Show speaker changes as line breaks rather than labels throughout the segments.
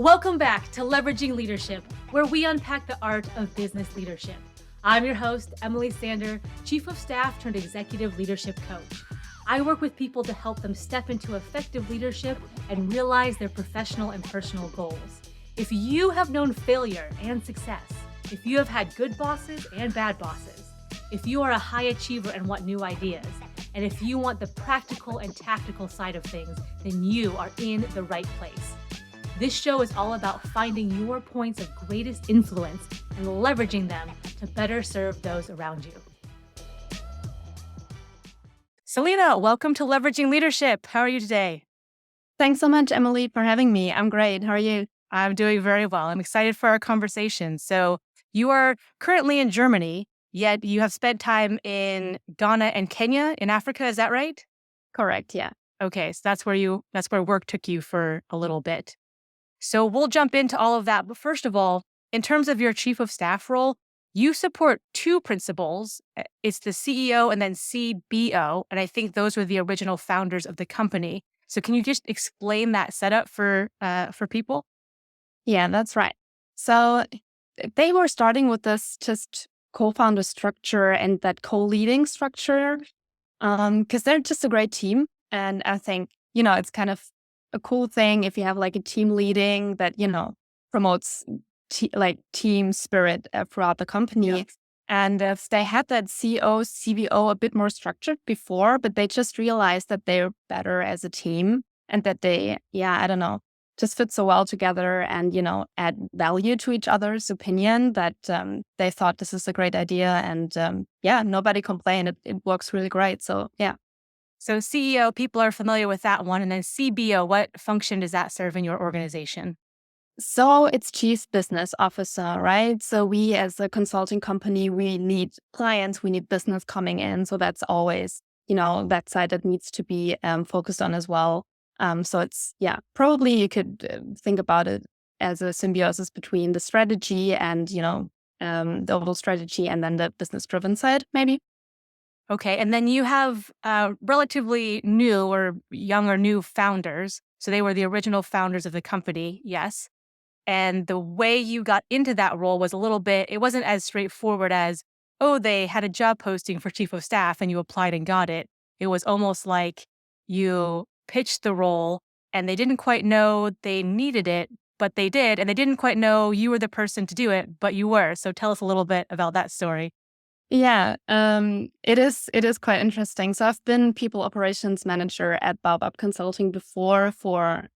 Welcome back to Leveraging Leadership, where we unpack the art of business leadership. I'm your host, Emily Sander, Chief of Staff turned Executive Leadership Coach. I work with people to help them step into effective leadership and realize their professional and personal goals. If you have known failure and success, if you have had good bosses and bad bosses, if you are a high achiever and want new ideas, and if you want the practical and tactical side of things, then you are in the right place. This show is all about finding your points of greatest influence and leveraging them to better serve those around you. Selina, welcome to Leveraging Leadership. How are you today?
Thanks so much, Emily, for having me. I'm great. How are you?
I'm doing very well. I'm excited for our conversation. So you are currently in Germany, yet you have spent time in Ghana and Kenya in Africa. Is that right?
Correct. Yeah.
Okay. So that's where work took you for a little bit. So we'll jump into all of that. But first of all, in terms of your chief of staff role, you support two principals. It's the CEO and then CBO. And I think those were the original founders of the company. So can you just explain that setup for people?
Yeah, that's right. So they were starting with this just co-founder structure and that co-leading structure because they're just a great team. And I think, it's kind of a cool thing if you have like a team leading that, promotes team spirit throughout the company. Yeah. And if they had that CEO-CBO a bit more structured before, but they just realized that they're better as a team and that they, just fit so well together and, add value to each other's opinion that they thought this is a great idea. And nobody complained. It works really great. So, yeah.
So CEO, people are familiar with that one. And then CBO, what function does that serve in your organization?
So it's Chief Business Officer, right? So we as a consulting company, we need clients, we need business coming in. So that's always, that side that needs to be focused on as well. So it's, probably you could think about it as a symbiosis between the strategy and, the overall strategy and then the business-driven side, maybe.
Okay. And then you have relatively new or young or new founders. So they were the original founders of the company. Yes. And the way you got into that role was it wasn't as straightforward as, they had a job posting for chief of staff and you applied and got it. It was almost like you pitched the role and they didn't quite know they needed it, but they did. And they didn't quite know you were the person to do it, but you were. So tell us a little bit about that story.
Yeah, it is quite interesting. So I've been people operations manager at Baobab Consulting before for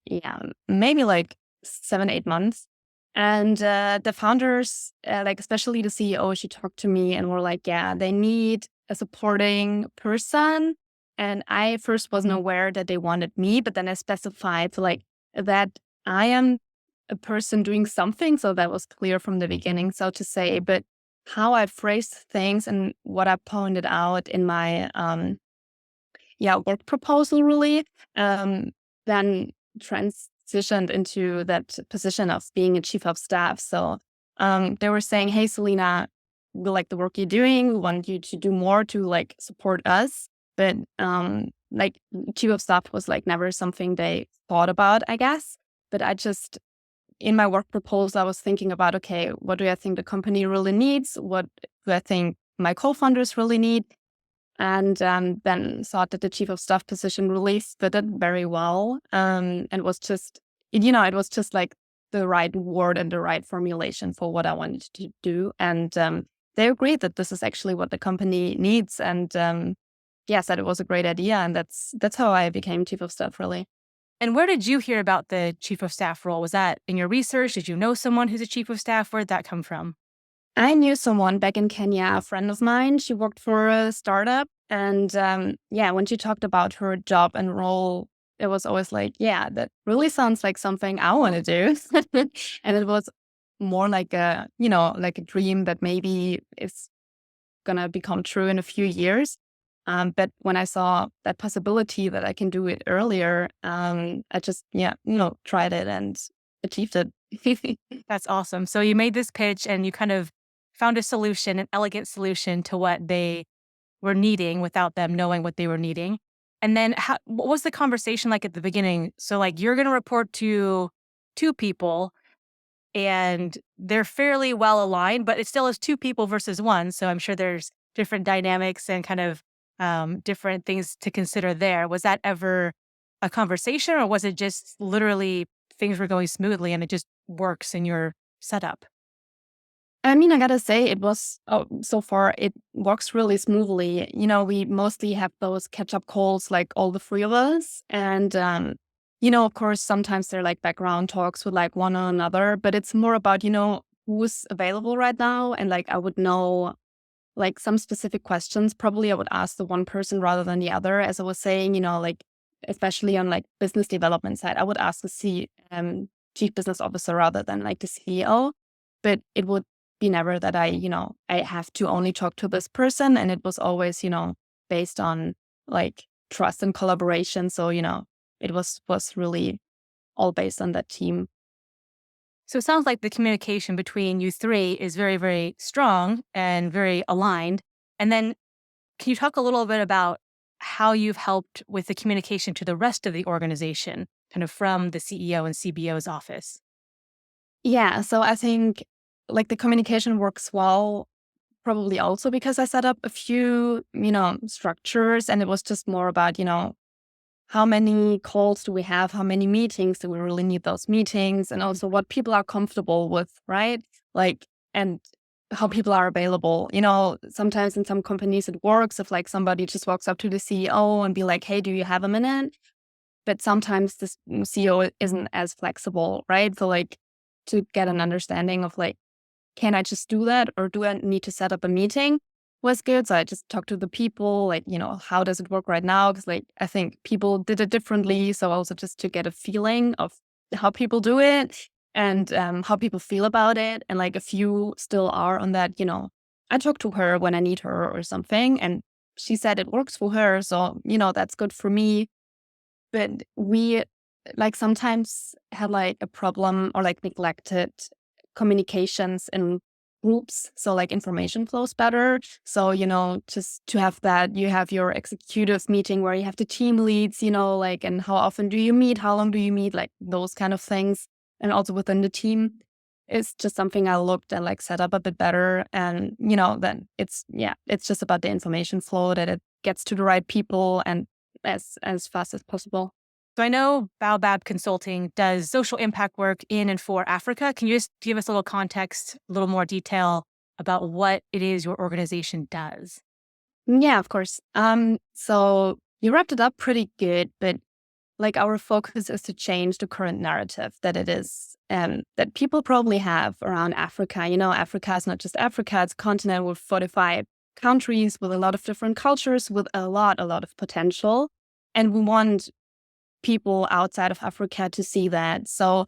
maybe like 7-8 months. And the founders, especially the CEO, she talked to me and were like, they need a supporting person. And I first wasn't aware that they wanted me, but then I specified that I am a person doing something. So that was clear from the beginning. So to say, but how I phrased things and what I pointed out in my work proposal really then transitioned into that position of being a chief of staff. So they were saying, hey, Selina, we like the work you're doing. We want you to do more to support us. But chief of staff was never something they thought about, I guess. But in my work proposal, I was thinking about, okay, what do I think the company really needs? What do I think my co-founders really need? And then thought that the chief of staff position really fitted very well. And it was just, it was just the right word and the right formulation for what I wanted to do. And they agreed that this is actually what the company needs. And said it was a great idea. And that's how I became chief of staff, really.
And where did you hear about the chief of staff role? Was that in your research? Did you know someone who's a chief of staff? Where did that come from?
I knew someone back in Kenya, a friend of mine. She worked for a startup. And when she talked about her job and role, it was always that really sounds like something I want to do. And it was more like a dream that maybe is going to become true in a few years. But when I saw that possibility that I can do it earlier, I just, tried it and achieved it.
That's awesome. So you made this pitch and you kind of found a solution, an elegant solution to what they were needing without them knowing what they were needing. And then what was the conversation like at the beginning? So you're going to report to two people and they're fairly well aligned, but it still is two people versus one. So I'm sure there's different dynamics and kind of different things to consider there. Was that ever a conversation, or was it just literally things were going smoothly and it just works in your setup?
I mean, I gotta say, so far it works really smoothly. We mostly have those catch up calls, like all the three of us. And, of course, sometimes they're like background talks with like one or another, but it's more about, who's available right now. And like, I would know like some specific questions. Probably I would ask the one person rather than the other. As I was saying, like, especially on like business development side, I would ask the chief business officer rather than like the CEO. But it would be never that I have to only talk to this person. And it was always, based on like trust and collaboration. So, it was really all based on that team.
So it sounds like the communication between you three is very, very strong and very aligned. And then can you talk a little bit about how you've helped with the communication to the rest of the organization, kind of from the CEO and CBO's office?
Yeah. So I think like the communication works well, probably also because I set up a few, structures, and it was just more about, how many calls do we have? How many meetings do we really need those meetings? And also what people are comfortable with, right? Like, and how people are available. Sometimes in some companies it works if like somebody just walks up to the CEO and be like, hey, do you have a minute? But sometimes this CEO isn't as flexible, right? So like to get an understanding of like, can I just do that, or do I need to set up a meeting? Was good. So I just talked to the people, like, how does it work right now? Because like, I think people did it differently. So also just to get a feeling of how people do it and how people feel about it. And like a few still are on that, I talk to her when I need her or something. And she said it works for her. So, that's good for me. But we like sometimes had like a problem or like neglected communications in groups. So like information flows better. So, just to have that, you have your executive meeting where you have the team leads, like, and how often do you meet? How long do you meet? Like those kind of things. And also within the team, it's just something I looked and like set up a bit better. And, then it's just about the information flow, that it gets to the right people and as fast as possible.
So I know Baobab Consulting does social impact work in and for Africa. Can you just give us a little context, a little more detail about what it is your organization does?
Yeah, of course. So you wrapped it up pretty good, but like our focus is to change the current narrative that it is, that people probably have around Africa. Africa is not just Africa; it's a continent with 45 countries, with a lot of different cultures, with a lot of potential, and we want people outside of Africa to see that. So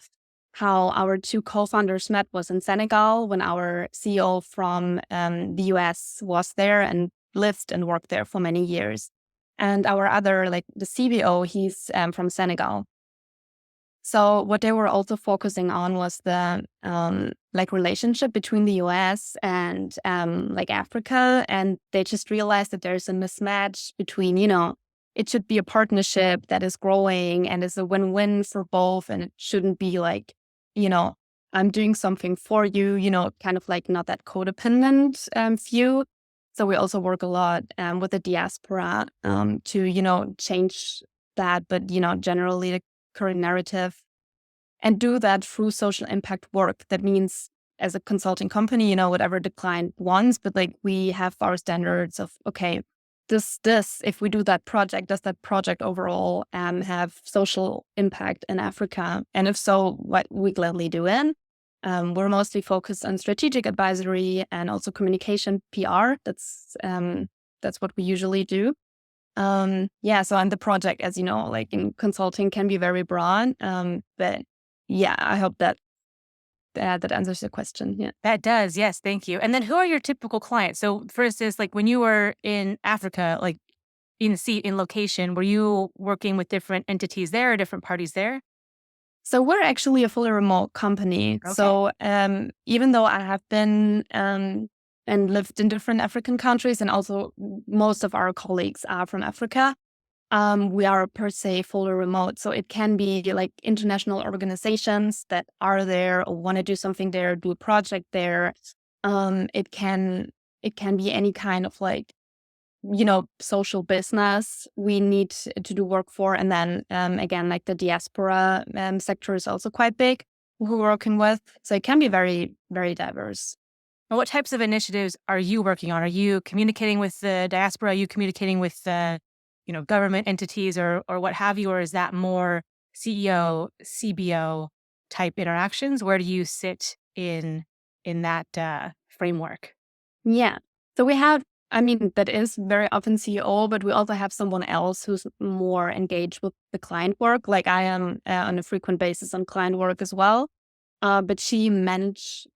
how our two co-founders met was in Senegal when our CEO from the US was there and lived and worked there for many years. And our other, like the CBO, he's from Senegal. So what they were also focusing on was the like relationship between the US and like Africa. And they just realized that there's a mismatch between, it should be a partnership that is growing and is a win-win for both. And it shouldn't be like, I'm doing something for you, kind of like not that codependent view. So we also work a lot with the diaspora to, change that. But, generally the current narrative, and do that through social impact work. That means as a consulting company, whatever the client wants, but like we have our standards of, okay, this, if we do that project, does that project overall have social impact in Africa? And if so, what we gladly do it. We're mostly focused on strategic advisory and also communication PR. That's what we usually do. So on the project, as you know, like in consulting can be very broad. But yeah, I hope that answers the question. Yeah.
That does. Yes. Thank you. And then who are your typical clients? So for instance, like when you were in Africa, like in location, were you working with different entities there or different parties there?
So we're actually a fully remote company.
Okay.
So even though I have been and lived in different African countries, and also most of our colleagues are from Africa, we are per se fully remote. So it can be like international organizations that are there or want to do something there, do a project there. It can be any kind of like, social business we need to do work for. And then again, like the diaspora sector is also quite big who we're working with. So it can be very, very diverse.
And what types of initiatives are you working on? Are you communicating with the diaspora? Are you communicating with the, government entities or what have you? Or is that more CEO, CBO type interactions? Where do you sit in that framework?
Yeah. So we have, that is very often CEO, but we also have someone else who's more engaged with the client work. Like I am on a frequent basis on client work as well. But she manages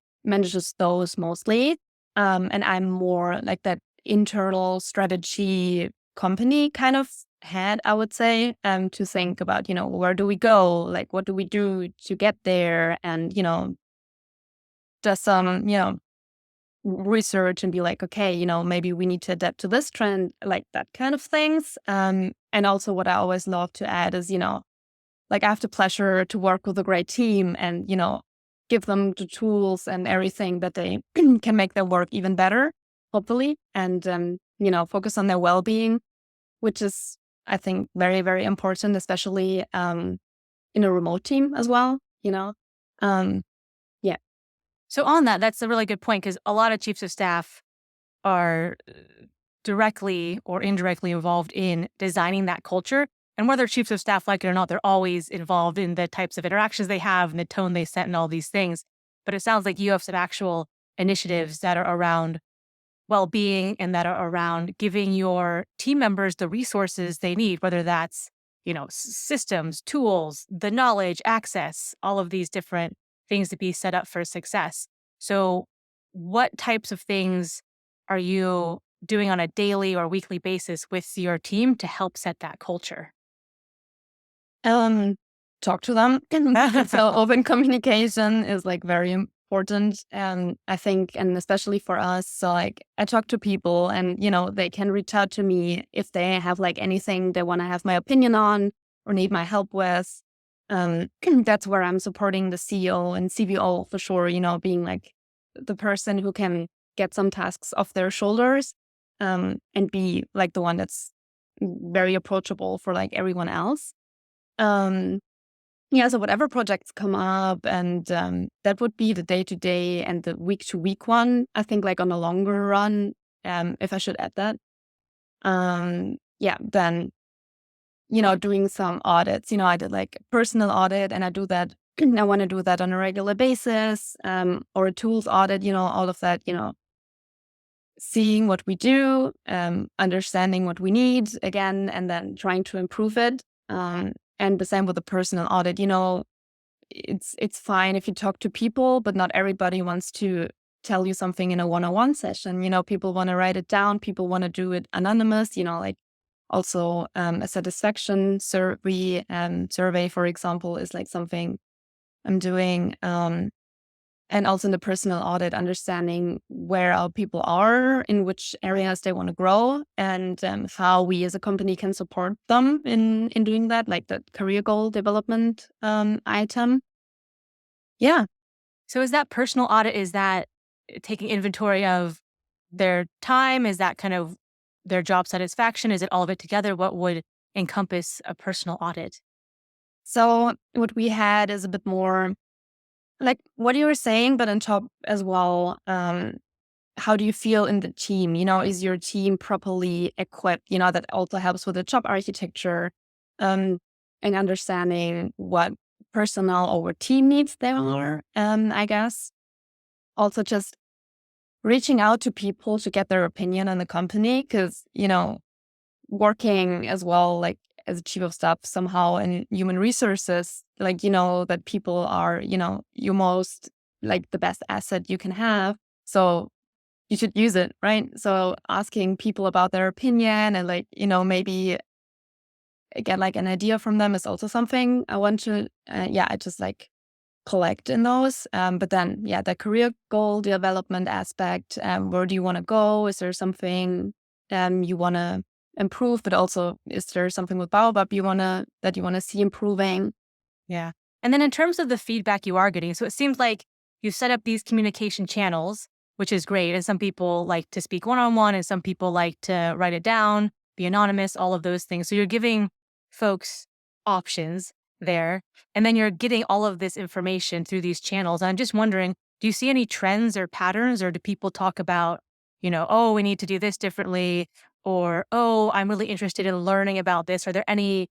those mostly. And I'm more like that internal strategy company kind of head, I would say, to think about, where do we go? Like, what do we do to get there? And, just some, research and be like, okay, maybe we need to adapt to this trend, like that kind of things. And also what I always love to add is, like I have the pleasure to work with a great team and, give them the tools and everything that they can make their work even better, hopefully. And, focus on their well-being, which is, I think, very, very important, especially in a remote team as well, Yeah.
So on that's a really good point because a lot of chiefs of staff are directly or indirectly involved in designing that culture. And whether chiefs of staff like it or not, they're always involved in the types of interactions they have and the tone they set and all these things. But it sounds like you have some actual initiatives that are around well-being and that are around giving your team members the resources they need, whether that's, systems, tools, the knowledge, access, all of these different things to be set up for success. So what types of things are you doing on a daily or weekly basis with your team to help set that culture?
Talk to them. So open communication is like very important. And I think, and especially for us, so like I talk to people and, they can reach out to me if they have like anything they want to have my opinion on or need my help with. That's where I'm supporting the CEO and CBO for sure, being like the person who can get some tasks off their shoulders, and be like the one that's very approachable for like everyone else. So whatever projects come up and that would be the day-to-day and the week-to-week one. I think like on a longer run, if I should add that, then, doing some audits, I did like a personal audit and I do that. I want to do that on a regular basis, or a tools audit, all of that, seeing what we do, understanding what we need again, and then trying to improve it. And the same with the personal audit, it's fine if you talk to people, but not everybody wants to tell you something in a one-on-one session. People want to write it down. People want to do it anonymous, like also a satisfaction survey, for example, is like something I'm doing. And also in the personal audit, understanding where our people are, in which areas they want to grow, and how we as a company can support them in doing that, like the career goal development item. Yeah.
So is that personal audit, is that taking inventory of their time? Is that kind of their job satisfaction? Is it all of it together? What would encompass a personal audit?
So what we had is a bit more like what you were saying, but on top as well, how do you feel in the team? Is your team properly equipped? That also helps with the job architecture, and understanding what personnel or team needs there are, I guess. Also just reaching out to people to get their opinion on the company, because, working as well, like as a chief of staff somehow in human resources, like, that people are, your most like the best asset you can have. So you should use it, right? So asking people about their opinion and like, maybe get like an idea from them is also something I want to, I just like collect in those. But then, the career goal development aspect, where do you want to go? Is there something you want to improve, but also is there something with Baobab that you wanna see improving?
Yeah. And then in terms of the feedback you are getting, so it seems like you set up these communication channels, which is great. And some people like to speak one-on-one, and some people like to write it down, be anonymous, all of those things. So you're giving folks options there. And then you're getting all of this information through these channels. I'm just wondering, do you see any trends or patterns, or do people talk about, oh, we need to do this differently? Or, oh, I'm really interested in learning about this. Are there any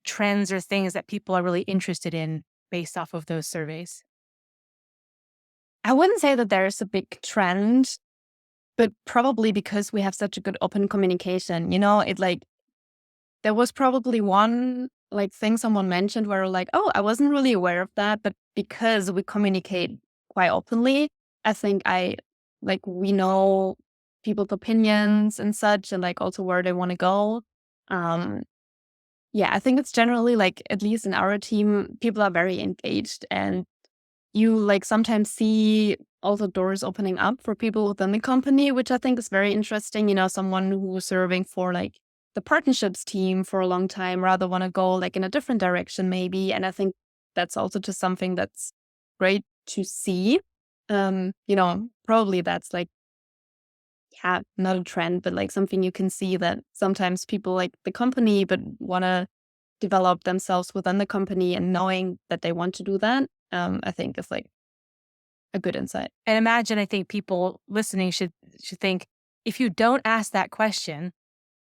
trends or things that people are really interested in based off of those surveys?
I wouldn't say that there's a big trend, but probably because we have such a good open communication, it like there was probably one like thing someone mentioned where like, oh, I wasn't really aware of that, but because we communicate quite openly, I think we know people's opinions and such, and like also where they want to go. Um, yeah, I think it's generally like, at least in our team, people are very engaged, and you like sometimes see also doors opening up for people within the company, which I think is very interesting. Someone who was serving for like the partnerships team for a long time rather want to go like in a different direction maybe. And I think that's also just something that's great to see. Probably that's like, yeah, not a trend, but like something you can see that sometimes people like the company but want to develop themselves within the company, and knowing that they want to do that, I think is like a good insight.
And imagine, I think people listening should think, if you don't ask that question,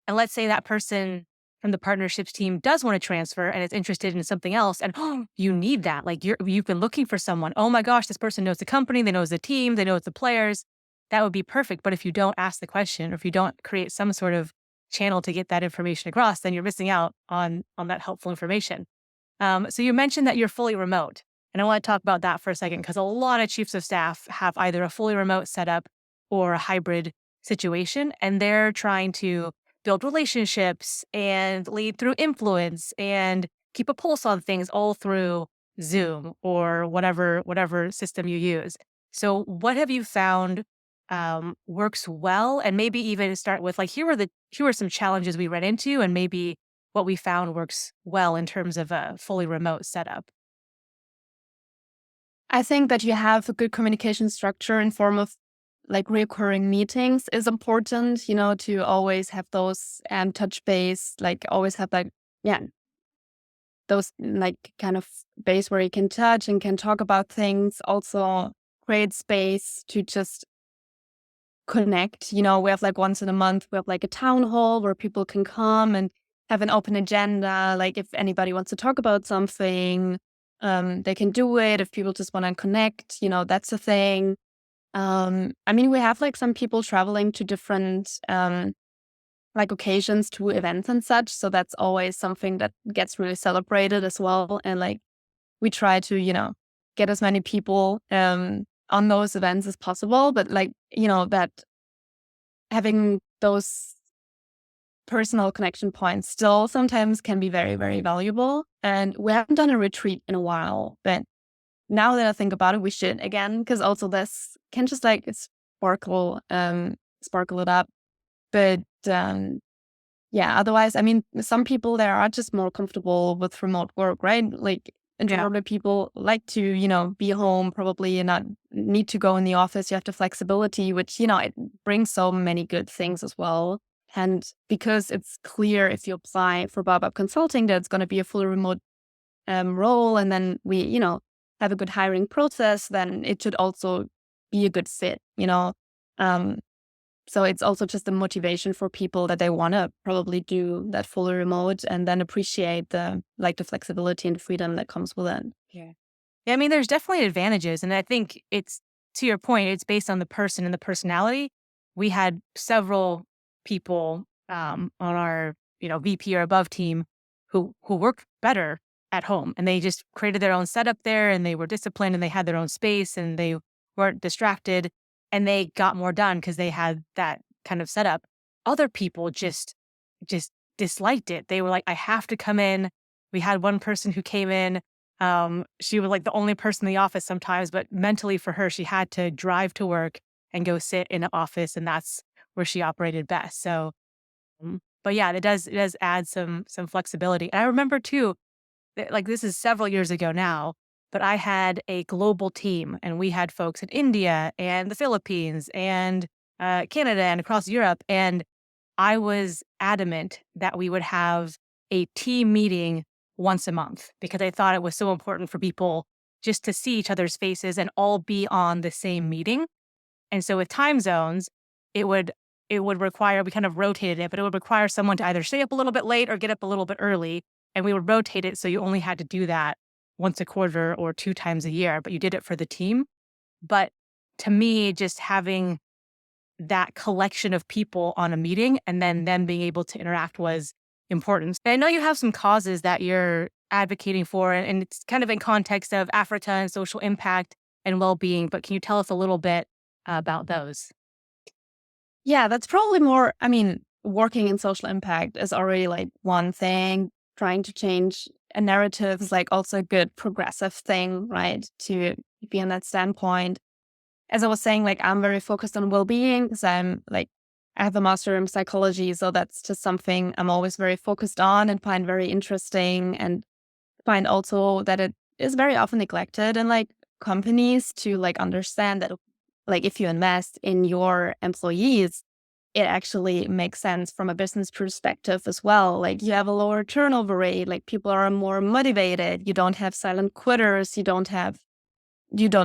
and let's say that person from the partnerships team does want to transfer and is interested in something else, and you need that. Like you've been looking for someone. Oh my gosh, this person knows the company, they know the team, they know the players. That would be perfect. But if you don't ask the question, or if you don't create some sort of channel to get that information across, then you're missing out on that helpful information. So you mentioned that you're fully remote. And I want to talk about that for a second, because a lot of chiefs of staff have either a fully remote setup or a hybrid situation, and they're trying to build relationships and lead through influence and keep a pulse on things all through Zoom or whatever system you use. So what have you found works well? And maybe even start with like, here are some challenges we ran into, and maybe what we found works well in terms of a fully remote setup.
I think that you have a good communication structure in form of like recurring meetings is important, to always have those touch base, like always have like, yeah, those like kind of base where you can touch and can talk about things. Also create space to just connect. We have like once in a month, we have like a town hall where people can come and have an open agenda. Like if anybody wants to talk about something, they can do it. If people just want to connect, that's a thing. We have like some people traveling to different like occasions to events and such. So that's always something that gets really celebrated as well. And like we try to, get as many people on those events as possible. But like, that having those personal connection points still sometimes can be very, very valuable. And we haven't done a retreat in a while, but now that I think about it, we should again, because also this can just like sparkle it up. But yeah, otherwise, some people there are just more comfortable with remote work, right? Like introverted people like to, be home probably and not need to go in the office. You have the flexibility, which, it brings so many good things as well. And because it's clear if you apply for Baobab Consulting that it's going to be a fully remote role, and then we, have a good hiring process, then it should also be a good fit, so it's also just a motivation for people that they want to probably do that fully remote and then appreciate the flexibility and freedom that comes with it.
Yeah. Yeah, there's definitely advantages. And I think it's, to your point, it's based on the person and the personality. We had several people on our, VP or above team who work better at home, and they just created their own setup there, and they were disciplined, and they had their own space, and they weren't distracted, and they got more done because they had that kind of setup. Other people just disliked it. They were like, I have to come in. We had one person who came in. She was like the only person in the office sometimes, but mentally for her, she had to drive to work and go sit in an office, and that's where she operated best. So But yeah, it does add some flexibility. And I remember too, like this is several years ago now, but I had a global team and we had folks in India and the Philippines and Canada and across Europe. And I was adamant that we would have a team meeting once a month because I thought it was so important for people just to see each other's faces and all be on the same meeting. And so with time zones, it would it would require we kind of rotated it, but it would require someone to either stay up a little bit late or get up a little bit early. And we would rotate it so you only had to do that once a quarter or two times a year, but you did it for the team. But to me, just having that collection of people on a meeting and then them being able to interact was important. And I know you have some causes that you're advocating for, and it's kind of in context of Africa and social impact and well-being, but can you tell us a little bit about those?
Yeah, that's probably more, I mean, working in social impact is already like one thing. Trying to change a narrative is like also a good progressive thing, right? To be on that standpoint. As I was saying, like I'm very focused on well-being because I have a master in psychology. So that's just something I'm always very focused on and find very interesting, and find also that it is very often neglected in like companies to like understand that like if you invest in your employees, it actually makes sense from a business perspective as well. Like you have a lower turnover rate, like people are more motivated, you don't have silent quitters, you don't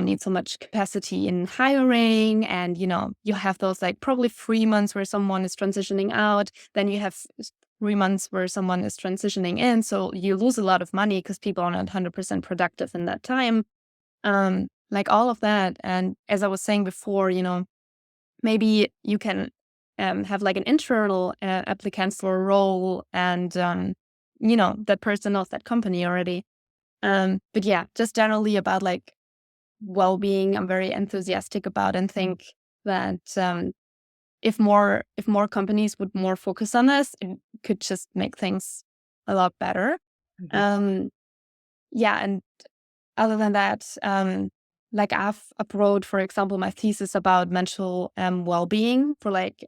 need so much capacity in hiring. And, you have those like probably 3 months where someone is transitioning out. Then you have 3 months where someone is transitioning in. So you lose a lot of money because people are not 100% productive in that time. Like all of that. And as I was saying before, maybe you can have like an internal applicant for a role, and, that person knows that company already. But yeah, just generally about like well-being, I'm very enthusiastic about, and think that if more companies would more focus on this, it could just make things a lot better.
Mhm.
Um, yeah, and other than that, like I've wrote, for example, my thesis about mental well-being for like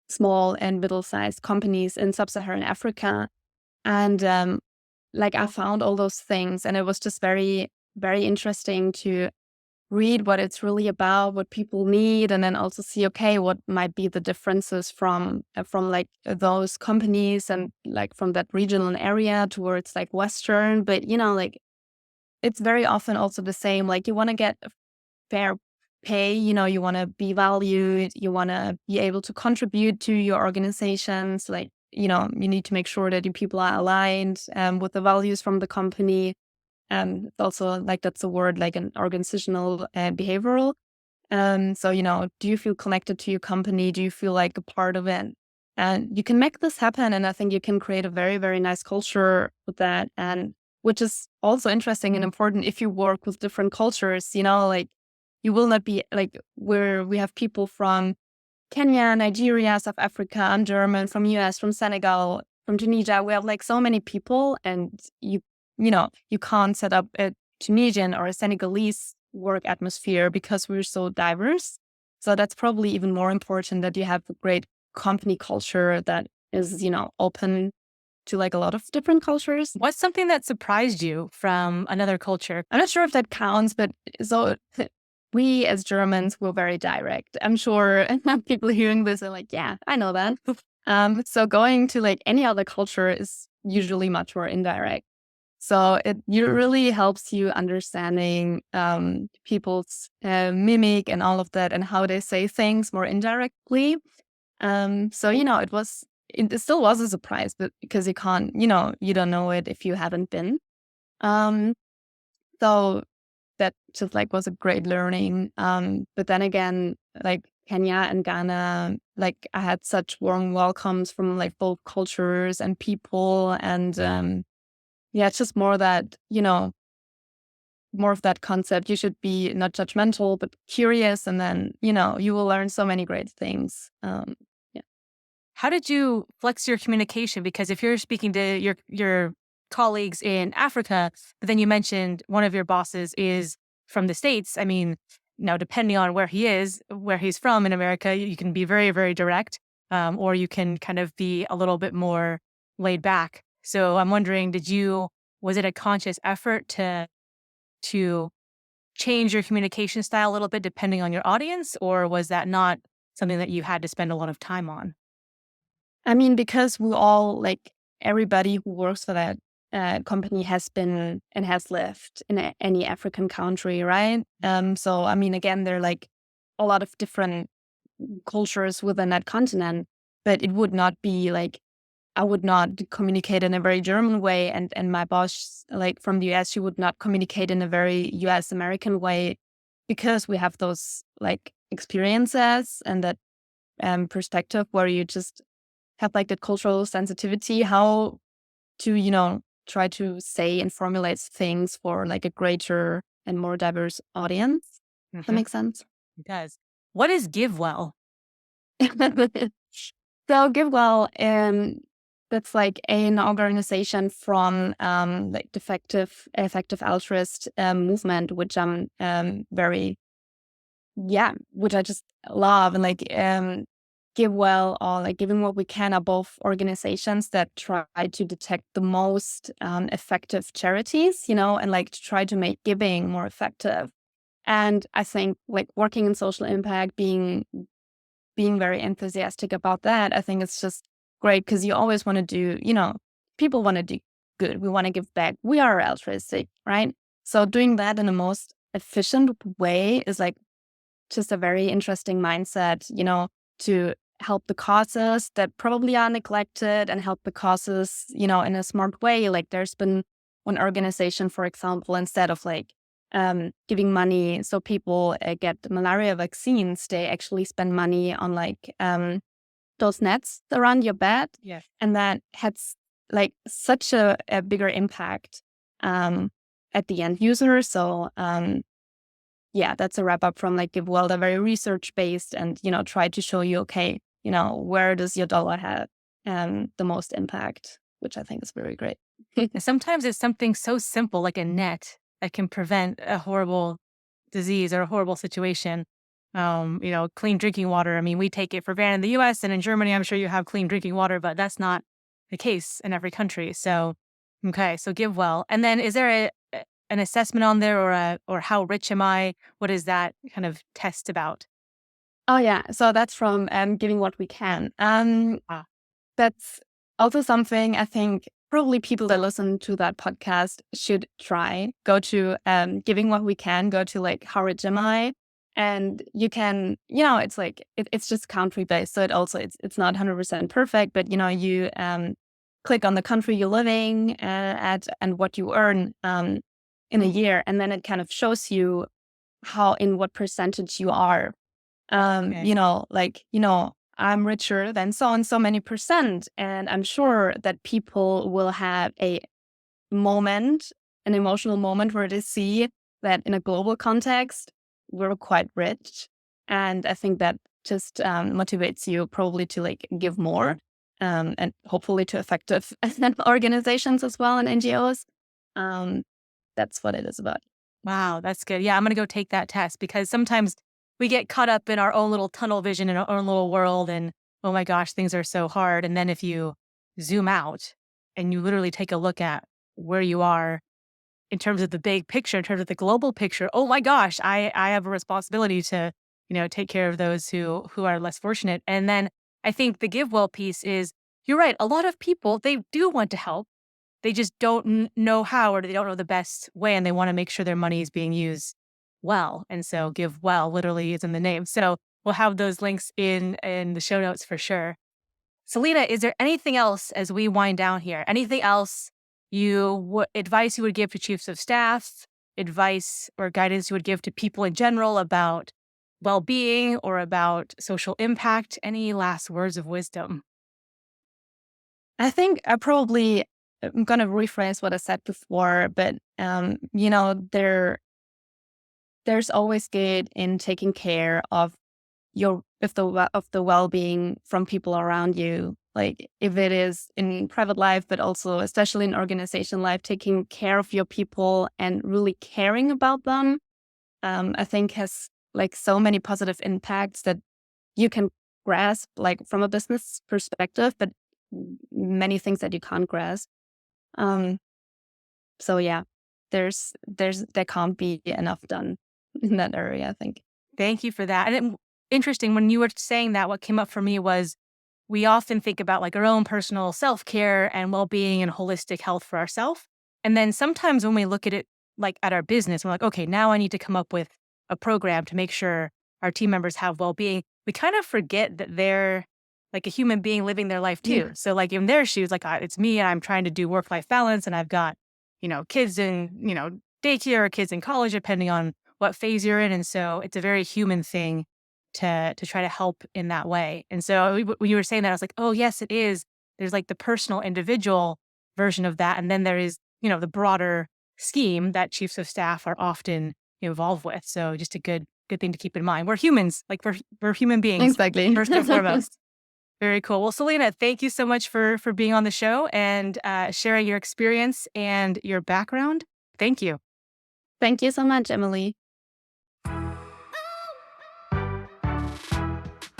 small and middle-sized companies in sub-Saharan Africa, and like I found all those things, and it was just very, very interesting to read what it's really about, what people need, and then also see, okay, what might be the differences from like those companies and like from that regional area towards like Western. But like it's very often also the same. Like you want to get a fair pay, you want to be valued, you want to be able to contribute to your organizations. Like, you need to make sure that your people are aligned with the values from the company. It's also like that's a word like an organizational behavioral. So, do you feel connected to your company? Do you feel like a part of it? And you can make this happen. And I think you can create a very, very nice culture with that. And which is also interesting and important if you work with different cultures, like you will not be like where we have people from Kenya, Nigeria, South Africa, I'm German, from US, from Senegal, from Tunisia. We have like so many people, and you can't set up a Tunisian or a Senegalese work atmosphere because we're so diverse. So that's probably even more important that you have a great company culture that is, open to like a lot of different cultures.
What's something that surprised you from another culture?
I'm not sure if that counts, but so we as Germans were very direct. I'm sure people hearing this are like, yeah, I know that. So going to like any other culture is usually much more indirect. So it really helps you understanding people's mimic and all of that, and how they say things more indirectly. So it still was a surprise, but because you can't, you don't know it if you haven't been. Um, so that just like was a great learning. But then again, like Kenya and Ghana, like I had such warm welcomes from like both cultures and people, and yeah, it's just more that, more of that concept. You should be not judgmental, but curious. And then, you will learn so many great things. Yeah.
How did you flex your communication? Because if you're speaking to your colleagues in Africa, but then you mentioned one of your bosses is from the States. I mean, now depending on where he is, where he's from in America, you can be very, very direct. or you can kind of be a little bit more laid back. So I'm wondering, was it a conscious effort to change your communication style a little bit depending on your audience, or was that not something that you had to spend a lot of time on?
I mean, because we all like everybody who works for that company has been and has lived in any African country, right? So I mean, again, there are like a lot of different cultures within that continent, but it would not be like I would not communicate in a very German way, and my boss, like from the US, she would not communicate in a very US American way because we have those like experiences and that perspective where you just have like that cultural sensitivity, how to, try to say and formulate things for like a greater and more diverse audience. That
Hmm.
makes sense.
It does. What is GiveWell?
So GiveWell, that's like an organization from like the effective altruist movement, which I'm very which I just love. And like GiveWell or like Giving What We Can are both organizations that try to detect the most effective charities, and like to try to make giving more effective. And I think like working in social impact, being very enthusiastic about that, I think it's just great because you always want to do, people want to do good. We want to give back. We are altruistic, right? So doing that in the most efficient way is like just a very interesting mindset, to help the causes that probably are neglected and help the causes, in a smart way. Like there's been one organization, for example, instead of like giving money so people get malaria vaccines, they actually spend money on like those nets around your bed.
Yeah.
And that has like such a bigger impact at the end user. So that's a wrap up from like GiveWell. They're very research based and, try to show you, okay, where does your dollar have the most impact, which I think is very great.
And sometimes it's something so simple like a net that can prevent a horrible disease or a horrible situation. Clean drinking water. I mean, we take it for granted in the US and in Germany, I'm sure you have clean drinking water, but that's not the case in every country. So, okay, so give well. And then is there an assessment on there or how rich am I? What is that kind of test about?
Oh yeah. So that's from Giving What We Can.
Ah,
That's also something I think probably people that listen to that podcast should try. Go to Giving What We Can, go to like How Rich Am I? And you can, it's like it's just country based. So it's not 100% perfect, but you click on the country you're living at and what you earn in a year, and then it kind of shows you how in what percentage you are.
okay.
I'm richer than so and so many percent. And I'm sure that people will have an emotional moment where they see that in a global context, we're quite rich. And I think that just motivates you probably to like give more and hopefully to effective organizations as well and NGOs. That's what it is about.
Wow, that's good. Yeah, I'm going to go take that test because sometimes we get caught up in our own little tunnel vision in our own little world and oh my gosh, things are so hard. And then if you zoom out and you literally take a look at where you are in terms of the big picture, in terms of the global picture, oh my gosh, I have a responsibility to, take care of those who are less fortunate. And then I think the give well piece is you're right. A lot of people, they do want to help. They just don't know how, or they don't know the best way, and they want to make sure their money is being used well. And so, give well literally is in the name. So we'll have those links in the show notes for sure. Selina, is there anything else as we wind down here? Anything else advice you would give to chiefs of staff, advice or guidance you would give to people in general about well-being or about social impact? Any last words of wisdom?
I think I'm going to rephrase what I said before, but there's always good in taking care of the well-being from people around you. Like if it is in private life, but also especially in organization life, taking care of your people and really caring about them, I think has like so many positive impacts that you can grasp, like from a business perspective, but many things that you can't grasp. So yeah, there can't be enough done in that area, I think.
Thank you for that. And interesting, when you were saying that, what came up for me was we often think about like our own personal self-care and well-being and holistic health for ourselves. And then sometimes when we look at it like at our business, we're like, okay, now I need to come up with a program to make sure our team members have well-being. We kind of forget that they're like a human being living their life too.
Yeah.
So like in their shoes, like it's me and I'm trying to do work-life balance and I've got, kids in, daycare or kids in college, depending on what phase you're in. And so it's a very human thing to try to help in that way. And so when you were saying that, I was like, oh, yes, it is. There's like the personal individual version of that. And then there is, the broader scheme that chiefs of staff are often involved with. So just a good thing to keep in mind. We're humans, like we're human beings.
Exactly.
First and foremost. Very cool. Well, Selina, thank you so much for being on the show and sharing your experience and your background. Thank you.
Thank you so much, Emily.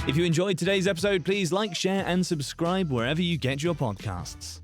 If you enjoyed today's episode, please like, share, and subscribe wherever you get your podcasts.